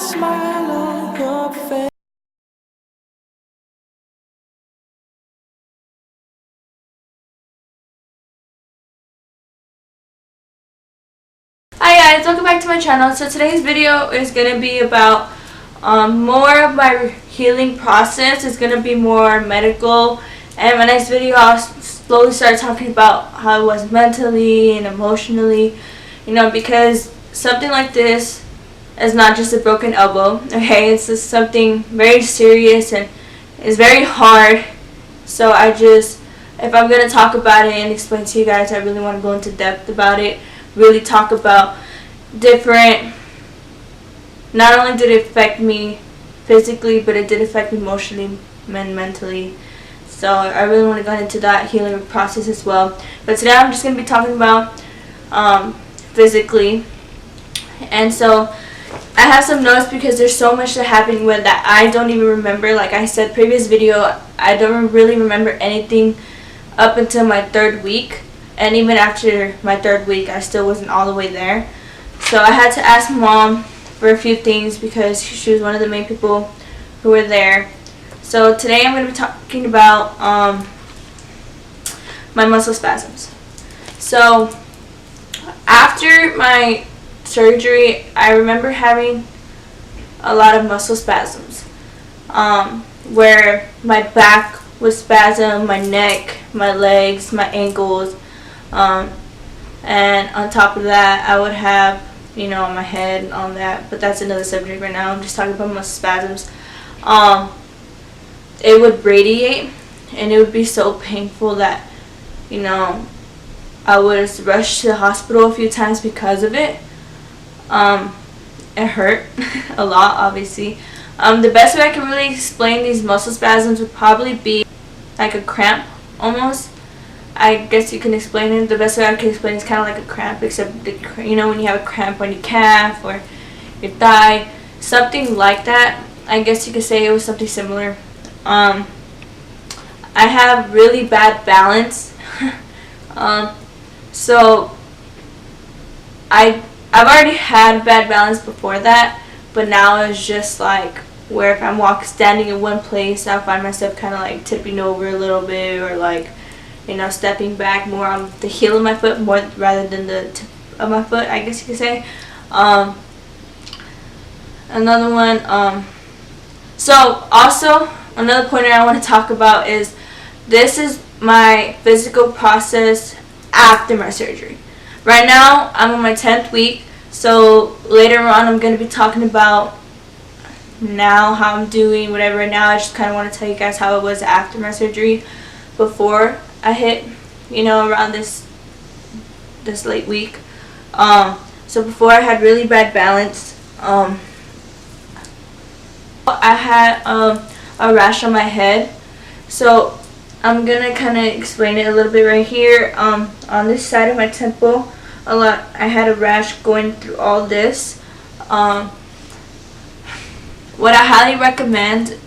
smile on your face. Hi guys, welcome back to my channel. So today's video is going to be about more of my healing process. It's going to be more medical, and my next video I'll slowly start talking about how I was mentally and emotionally, because something like this is not just a broken elbow, okay? It's just something very serious and it's very hard. So if I'm going to talk about it and explain to you guys, I really want to go into depth about it, really talk about different, not only did it affect me physically, but it did affect me emotionally and mentally. So I really want to go into that healing process as well. But today I'm just going to be talking about physically. And so I have some notes because there's so much that happened with that I don't even remember. Like I said previous video, I don't really remember anything up until my 3rd week. And even after my 3rd week, I still wasn't all the way there. So I had to ask Mom for a few things because she was one of the main people who were there. So today I'm going to be talking about my muscle spasms. So after my surgery, I remember having a lot of muscle spasms, where my back would spasm, my neck, my legs, my ankles. And on top of that, I would have, my head and all that, but that's another subject right now. I'm just talking about muscle spasms. It would radiate, and it would be so painful that, I would rush to the hospital a few times because of it. It hurt a lot, obviously. The best way I can really explain these muscle spasms would probably be like a cramp, almost. I guess you can explain it. The best way I can explain it is kind of like a cramp, except when you have a cramp on your calf or your thigh, something like that. I guess you could say it was something similar. I have really bad balance, so I've already had bad balance before that, but now it's just like where if I'm standing in one place, I'll find myself kind of like tipping over a little bit, or like stepping back more on the heel of my foot more rather than the tip of my foot, I guess you could say. Another one, so also another pointer I want to talk about is this is my physical process after my surgery. Right now I'm on my 10th week, so later on I'm going to be talking about now how I'm doing, whatever. Right now I just kind of want to tell you guys how it was after my surgery, before I hit, around this late week. So before I had really bad balance. I had a rash on my head. So I'm gonna kind of explain it a little bit right here. On this side of my temple, I had a rash going through all this. What I highly recommend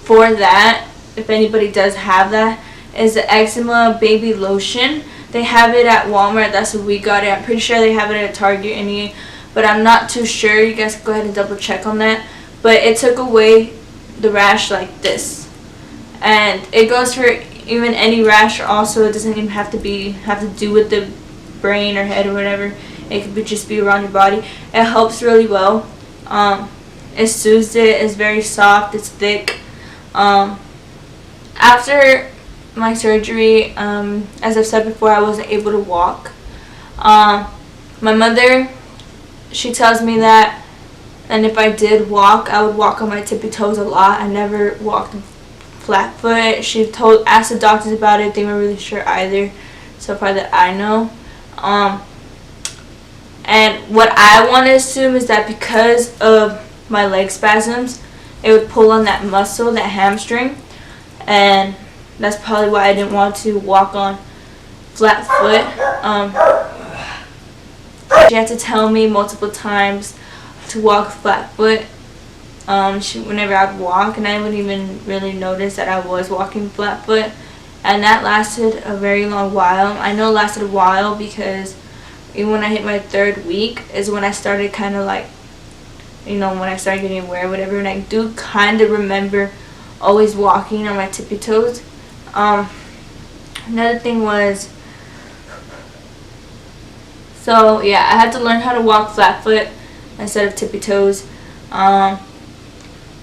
for that, if anybody does have that, is the eczema baby lotion. They have it at Walmart. That's where we got it. I'm pretty sure they have it at Target, but I'm not too sure. You guys can go ahead and double check on that. But it took away the rash like this, and it goes for even any rash. Also, it doesn't even have to do with the brain or head or whatever. It could just be around your body. It helps really well. It soothes it. It's very soft. It's thick. After my surgery, as I've said before, I wasn't able to walk. My mother, she tells me that, and if I did walk, I would walk on my tippy toes a lot. I never walked flat foot. She asked the doctors about it. They weren't really sure either, so far that I know. And what I want to assume is that because of my leg spasms, it would pull on that muscle, that hamstring, and that's probably why I didn't want to walk on flat foot. She had to tell me multiple times to walk flat foot whenever I would walk, and I wouldn't even really notice that I was walking flat foot. And that lasted a very long while. I know it lasted a while because even when I hit my 3rd week is when I started kind of like you know, when I started getting aware or whatever. And I do kind of remember always walking on my tippy toes. Another thing was, so yeah, I had to learn how to walk flat foot instead of tippy toes.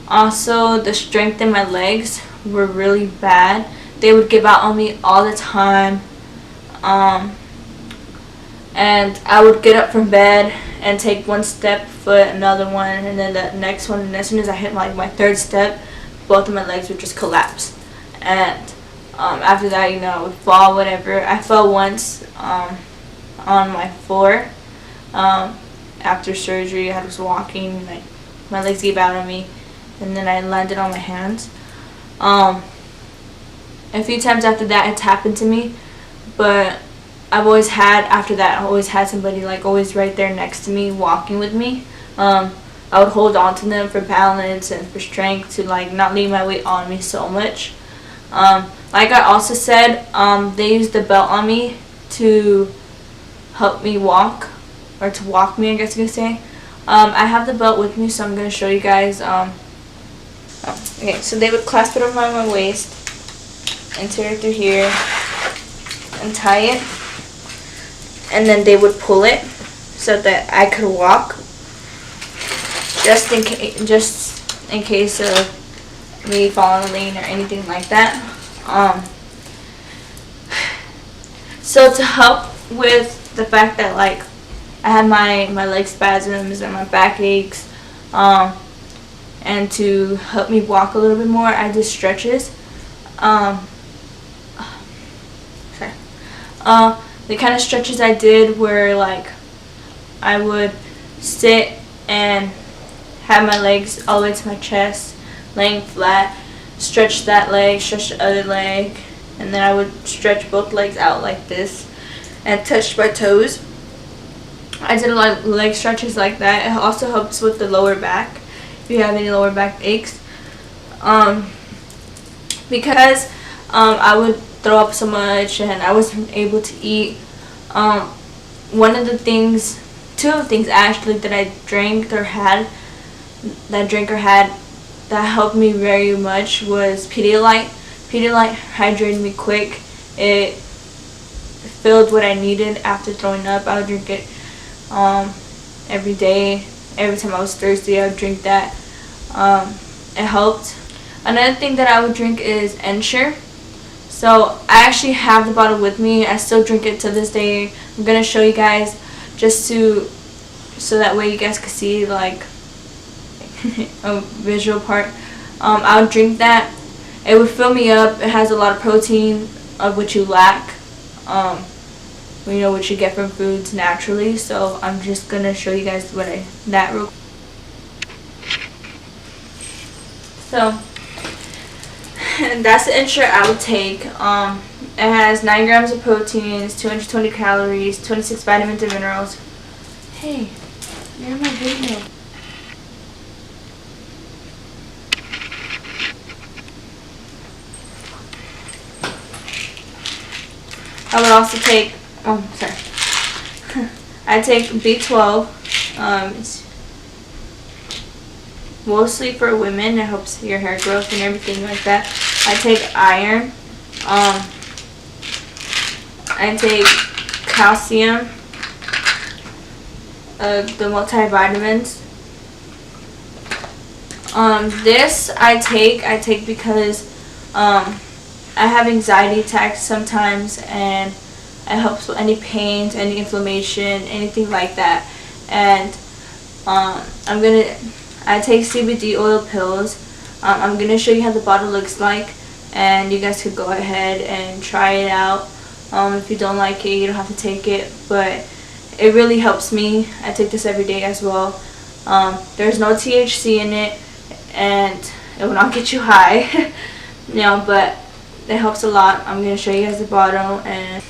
Also, the strength in my legs were really bad. They would give out on me all the time. And I would get up from bed and take one step foot, another one, and then the next one. And as soon as I hit my third step, both of my legs would just collapse. And after that, you know, I would fall, whatever. I fell once on my floor after surgery. I was walking, my legs gave out on me, and then I landed on my hands. A few times after that, it's happened to me, but I've always had, after that, I always had somebody like always right there next to me, walking with me. I would hold on to them for balance and for strength, to like not leave my weight on me so much. Like I also said, they used the belt on me to help me walk, or to walk me, I guess you could say. I have the belt with me, so I'm going to show you guys. Okay, so they would clasp it around my waist, insert it through here, and tie it. And then they would pull it so that I could walk, just in case of me falling in the lane or anything like that. So to help with the fact that like I had my leg spasms and my back aches, and to help me walk a little bit more, I did stretches. The kind of stretches I did were like, I would sit and have my legs all the way to my chest, laying flat, stretch that leg, stretch the other leg, and then I would stretch both legs out like this and touch my toes. I did a lot of leg stretches like that. It also helps with the lower back, if you have any lower back aches. Because I would throw up so much and I wasn't able to eat. Two of the things actually that I drank or had that helped me very much was Pedialyte. Pedialyte hydrated me quick. It filled what I needed after throwing up. I would drink it every day. Every time I was thirsty, I would drink that. It helped. Another thing that I would drink is Ensure. So I actually have the bottle with me. I still drink it to this day. I'm gonna show you guys just so that way you guys can see like a visual part. I would drink that. It would fill me up. It has a lot of protein, of which you lack. You know, what you get from foods naturally. So I'm just gonna show you guys that real quick. So, and that's the Ensure I would take. It has 9 grams of proteins, 220 calories, 26 vitamins and minerals. Hey, you're in my video. I would also take, I take B12. It's mostly for women. It helps your hair growth and everything like that. I take iron. I take calcium. The multivitamins. This I take because I have anxiety attacks sometimes, and it helps with any pains, any inflammation, anything like that. And I take CBD oil pills. I'm gonna show you how the bottle looks like, and you guys could go ahead and try it out. If you don't like it, you don't have to take it, but it really helps me. I take this every day as well. There's no THC in it, and it will not get you high. You know, but it helps a lot. I'm gonna show you guys the bottle. And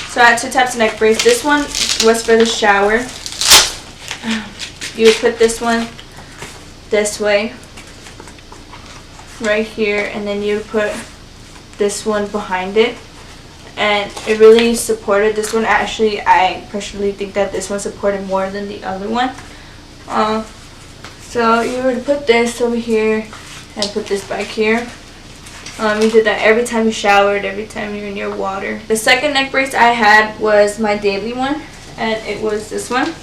so I had 2 types of neck brace. This one was for the shower. You would put this one this way, right here, and then you would put this one behind it. and it really supported this one. Actually, I personally think that this one supported more than the other one. So you would put this over here and put this back here. You did that every time you showered, every time you're near water. The second neck brace I had was my daily one, and it was this one.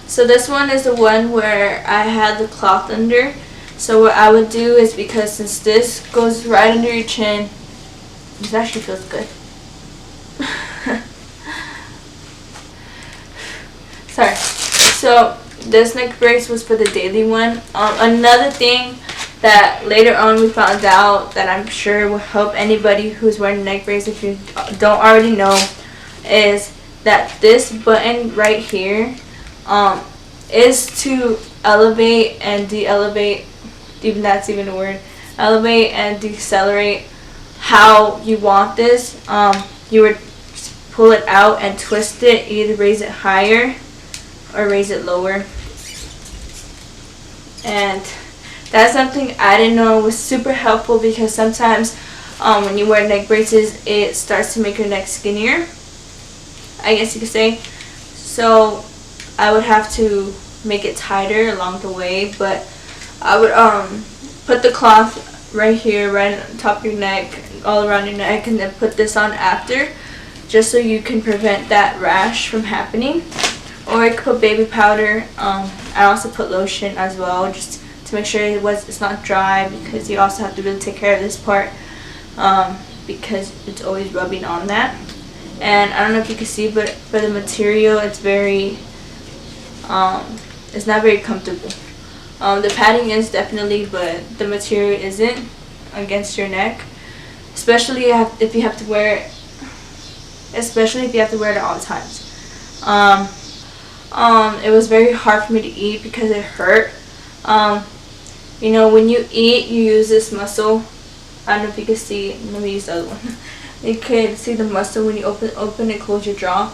So this one is the one where I had the cloth under. So what I would do is, because since this goes right under your chin, this actually feels good. Sorry. So this neck brace was for the daily one. Another thing that later on we found out that I'm sure will help anybody who's wearing a neck brace, if you don't already know, is that this button right here is to elevate and de-elevate, even that's even a word, elevate and decelerate how you want this. You would pull it out and twist it, either raise it higher or raise it lower. And that's something I didn't know was super helpful, because sometimes when you wear neck braces, it starts to make your neck skinnier, I guess you could say. So I would have to make it tighter along the way, but I would put the cloth right here, right on top of your neck, all around your neck, and then put this on after, just so you can prevent that rash from happening. Or I could put baby powder. I also put lotion as well, just to make sure it's not dry, because you also have to really take care of this part, because it's always rubbing on that. And I don't know if you can see, but for the material, it's very it's not very comfortable. The padding is definitely, but the material isn't against your neck, especially if you have to wear it, at all times. It was very hard for me to eat because it hurt. You know, when you eat, you use this muscle. I don't know if you can see. Let me use the other one. You can see the muscle when you open and close your jaw.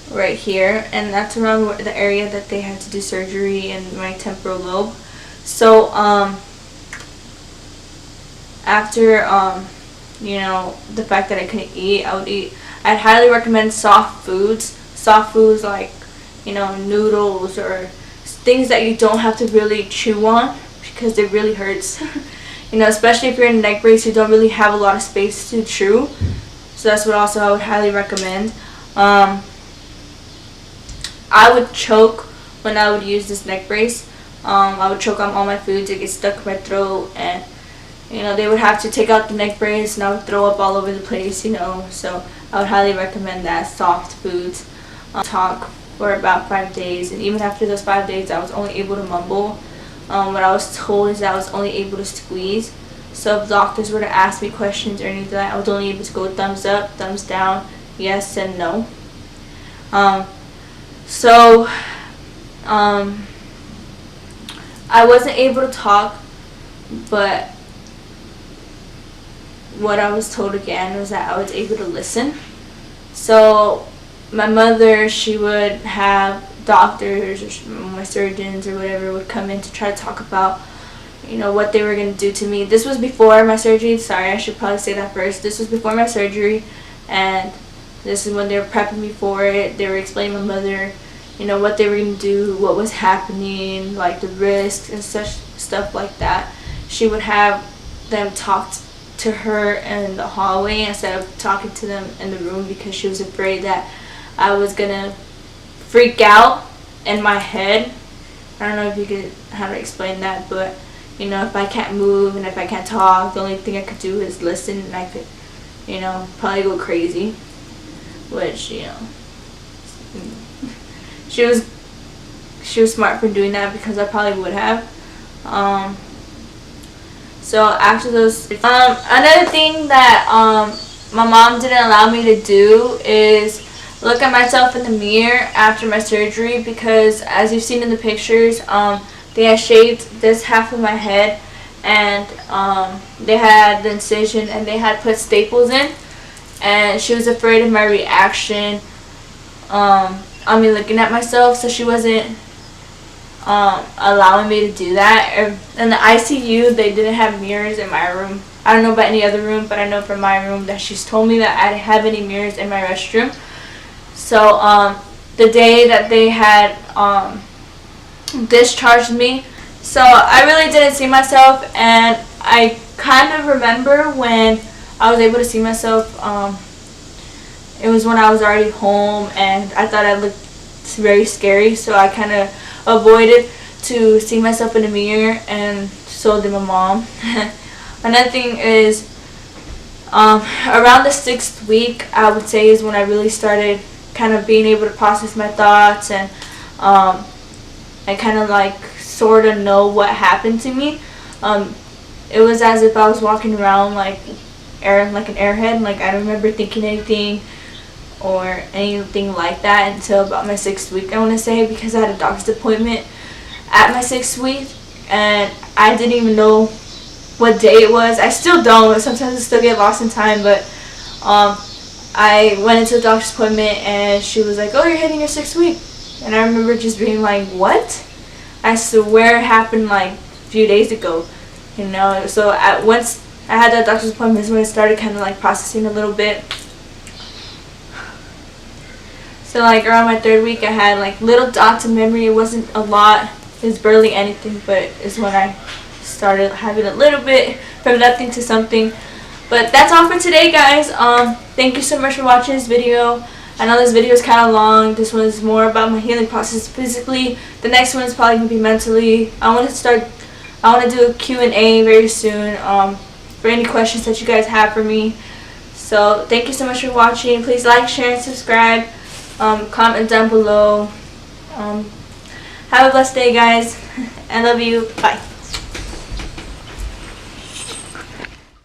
Right here, and that's around the area that they had to do surgery in my temporal lobe. So after you know, the fact that I couldn't eat, I'd highly recommend soft foods like, you know, noodles or things that you don't have to really chew on, because it really hurts. You know, especially if you're in a neck brace, you don't really have a lot of space to chew. So that's what also I would highly recommend. I would choke when I would use this neck brace. I would choke on all my foods. It gets stuck in my throat, and you know, they would have to take out the neck brace, and I would throw up all over the place, you know. So I would highly recommend that, soft foods. Talk for about 5 days, and even after those 5 days, I was only able to mumble. What I was told is that I was only able to squeeze. So if doctors were to ask me questions or anything, I was only able to go thumbs up, thumbs down, yes and no. So I wasn't able to talk, but what I was told again was that I was able to listen. So my mother, she would have doctors or my surgeons or whatever would come in to try to talk about, you know, what they were going to do to me. This was before my surgery. Sorry, I should probably say that first. This was before my surgery, and this is when they were prepping me for it. They were explaining to my mother, you know, what they were going to do, what was happening, like the risks and such stuff like that. She would have them talk to her in the hallway instead of talking to them in the room, because she was afraid that I was going to freak out in my head. I don't know if you could how to explain that, but you know, if I can't move and if I can't talk, the only thing I could do is listen, and I could, you know, probably go crazy, which, you know, she was smart for doing that, because I probably would have. So after those, another thing that my mom didn't allow me to do is look at myself in the mirror after my surgery, because as you've seen in the pictures, they had shaved this half of my head, and they had the incision, and they had put staples in, and she was afraid of my reaction on me looking at myself, so she wasn't allowing me to do that. In the ICU, they didn't have mirrors in my room I don't know about any other room, but I know from my room that she's told me that I didn't have any mirrors in my restroom. So the day that they had discharged me, so I really didn't see myself, and I kind of remember when I was able to see myself. It was when I was already home, and I thought I looked very scary, so I kind of avoided to see myself in the mirror, and so did my mom. Another thing is, around the 6th week, I would say, is when I really started kind of being able to process my thoughts, and kind of like sort of know what happened to me. It was as if I was walking around like an airhead. Like, I don't remember thinking anything or anything like that until about my 6th week, I want to say, because I had a doctor's appointment at my 6th week, and I didn't even know what day it was. I still don't. Sometimes I still get lost in time, but I went into the doctor's appointment, and she was like, "Oh, you're hitting your 6th week," and I remember just being like, "What?" I swear it happened like a few days ago, you know. So once I had that doctor's appointment is when I started kind of like processing a little bit. So like around my 3rd week, I had like little dots of memory. It wasn't a lot. It was barely anything, but it's when I started having a little bit from nothing to something. But that's all for today, guys. Thank you so much for watching this video. I know this video is kind of long. This one is more about my healing process physically. The next one is probably going to be mentally. I want to do a Q&A very soon for any questions that you guys have for me. So thank you so much for watching. Please like, share, and subscribe. Comment down below. Have a blessed day, guys. I love you. Bye.